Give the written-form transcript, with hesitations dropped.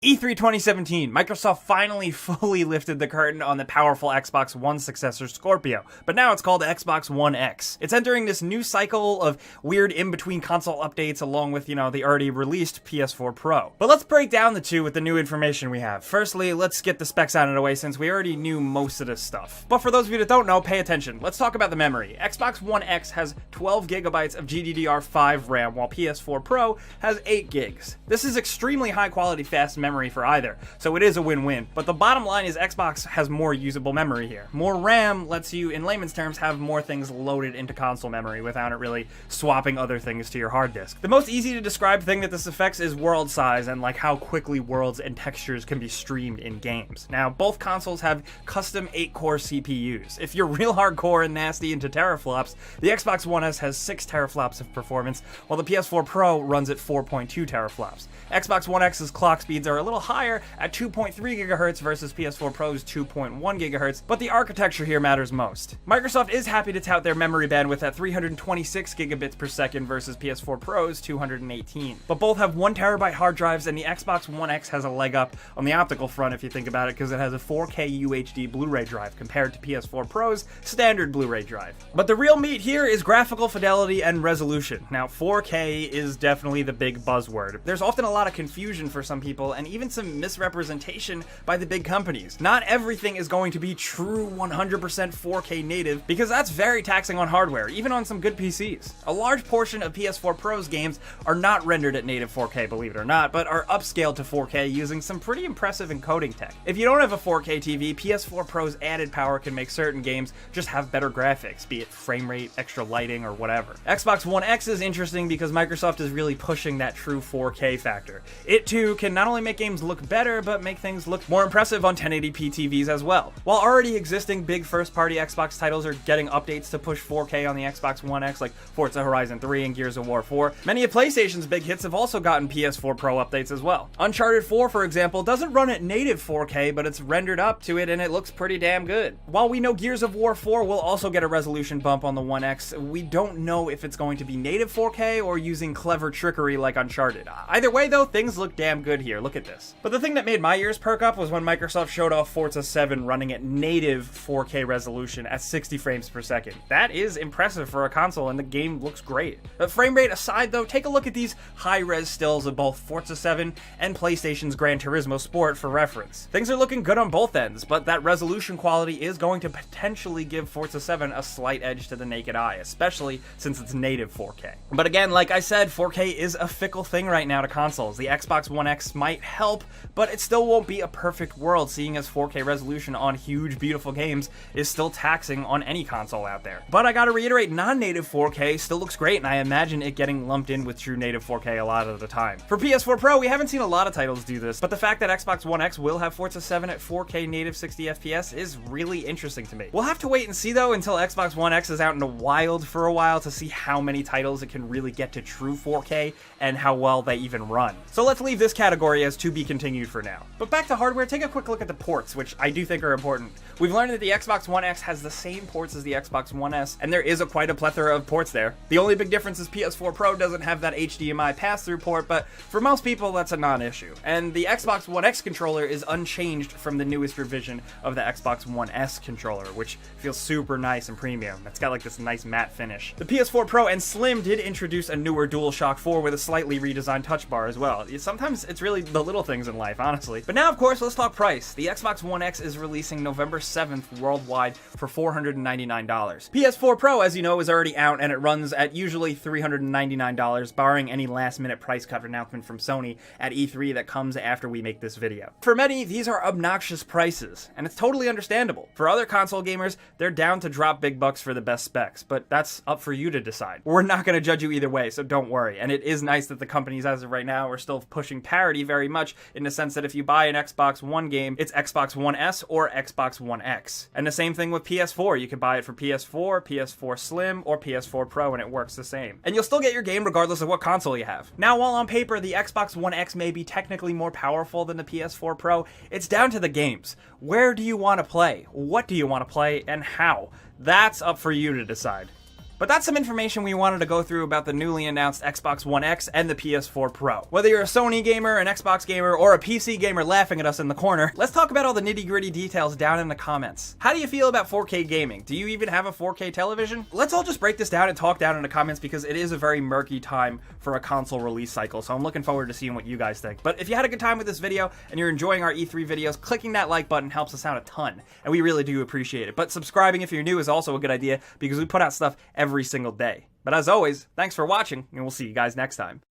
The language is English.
E3 2017, Microsoft finally fully lifted the curtain on the powerful Xbox One successor Scorpio, but now it's called Xbox One X. It's entering this new cycle of weird in-between console updates along with, the already released PS4 Pro. But let's break down the two with the new information we have. Firstly, let's get the specs out of the way since we already knew most of this stuff. But for those of you that don't know, pay attention. Let's talk about the memory. Xbox One X has 12 gigabytes of GDDR5 RAM, while PS4 Pro has 8 gigs. This is extremely high-quality, fast memory for either, so it is a win-win. But the bottom line is Xbox has more usable memory here. More RAM lets you, in layman's terms, have more things loaded into console memory without it really swapping other things to your hard disk. The most easy to describe thing that this affects is world size and like how quickly worlds and textures can be streamed in games. Now, both consoles have custom 8-core CPUs. If you're real hardcore and nasty into teraflops, the Xbox One S has 6 teraflops of performance, while the PS4 Pro runs at 4.2 teraflops. Xbox One X's clock speeds are a little higher at 2.3 GHz versus PS4 Pro's 2.1 GHz, but the architecture here matters most. Microsoft is happy to tout their memory bandwidth at 326 gigabits per second versus PS4 Pro's 218. But both have 1 terabyte hard drives, and the Xbox One X has a leg up on the optical front if you think about it, because it has a 4K UHD Blu-ray drive compared to PS4 Pro's standard Blu-ray drive. But the real meat here is graphical fidelity and resolution. Now, 4K is definitely the big buzzword. There's often a lot of confusion for some people, and even some misrepresentation by the big companies. Not everything is going to be true 100% 4K native, because that's very taxing on hardware, even on some good PCs. A large portion of PS4 Pro's games are not rendered at native 4K, believe it or not, but are upscaled to 4K using some pretty impressive encoding tech. If you don't have a 4K TV, PS4 Pro's added power can make certain games just have better graphics, be it frame rate, extra lighting, or whatever. Xbox One X is interesting because Microsoft is really pushing that true 4K factor. It too can not only make games look better, but make things look more impressive on 1080p TVs as well. While already existing big first-party Xbox titles are getting updates to push 4K on the Xbox One X, like Forza Horizon 3 and Gears of War 4, many of PlayStation's big hits have also gotten PS4 Pro updates as well. Uncharted 4, for example, doesn't run at native 4K, but it's rendered up to it and it looks pretty damn good. While we know Gears of War 4 will also get a resolution bump on the One X, we don't know if it's going to be native 4K or using clever trickery like Uncharted. Either way though, things look damn good here, look at this. But the thing that made my ears perk up was when Microsoft showed off Forza 7 running at native 4K resolution at 60 frames per second. That is impressive for a console, and the game looks great. But frame rate aside though, take a look at these high-res stills of both Forza 7 and PlayStation's Gran Turismo Sport for reference. Things are looking good on both ends, but that resolution quality is going to potentially give Forza 7 a slight edge to the naked eye, especially since it's native 4K. But again, like I said, 4K is a fickle thing right now to consoles. The Xbox One X might help, but it still won't be a perfect world, seeing as 4K resolution on huge, beautiful games is still taxing on any console out there. But I gotta reiterate, non-native 4K still looks great, and I imagine it getting lumped in with true native 4K a lot of the time. For PS4 Pro, we haven't seen a lot of titles do this, but the fact that Xbox One X will have Forza 7 at 4K native 60 FPS is really interesting to me. We'll have to wait and see though until Xbox One X is out in the wild for a while to see how many titles it can really get to true 4K and how well they even run. So let's leave this category as to be continued for now. But back to hardware, take a quick look at the ports, which I do think are important. We've learned that the Xbox One X has the same ports as the Xbox One S, and there is quite a plethora of ports there. The only big difference is PS4 Pro doesn't have that HDMI pass-through port, but for most people that's a non-issue. And the Xbox One X controller is unchanged from the newest revision of the Xbox One S controller, which feels super nice and premium. It's got like this nice matte finish. The PS4 Pro and Slim did introduce a newer DualShock 4 with a slightly redesigned touch bar as well. Sometimes it's really the little things in life, honestly. But now, of course, let's talk price. The Xbox One X is releasing November 7th worldwide for $499. PS4 Pro, as you know, is already out, and it runs at usually $399, barring any last-minute price cut announcement from Sony at E3 that comes after we make this video. For many, these are obnoxious prices, and it's totally understandable. For other console gamers, they're down to drop big bucks for the best specs, but that's up for you to decide. We're not going to judge you either way, so don't worry. And it is nice that the companies, as of right now, are still pushing parity very much, in the sense that if you buy an Xbox One game, it's Xbox One S or Xbox One X. And the same thing with PS4. You can buy it for PS4, PS4 Slim, or PS4 Pro, and it works the same. And you'll still get your game regardless of what console you have. Now, while on paper, the Xbox One X may be technically more powerful than the PS4 Pro, it's down to the games. Where do you want to play? What do you want to play, and how? That's up for you to decide. But that's some information we wanted to go through about the newly announced Xbox One X and the PS4 Pro. Whether you're a Sony gamer, an Xbox gamer, or a PC gamer laughing at us in the corner, let's talk about all the nitty-gritty details down in the comments. How do you feel about 4K gaming? Do you even have a 4K television? Let's all just break this down and talk down in the comments, because it is a very murky time for a console release cycle, so I'm looking forward to seeing what you guys think. But if you had a good time with this video and you're enjoying our E3 videos, clicking that like button helps us out a ton, and we really do appreciate it. But subscribing if you're new is also a good idea, because we put out stuff every single day. But as always, thanks for watching, and we'll see you guys next time.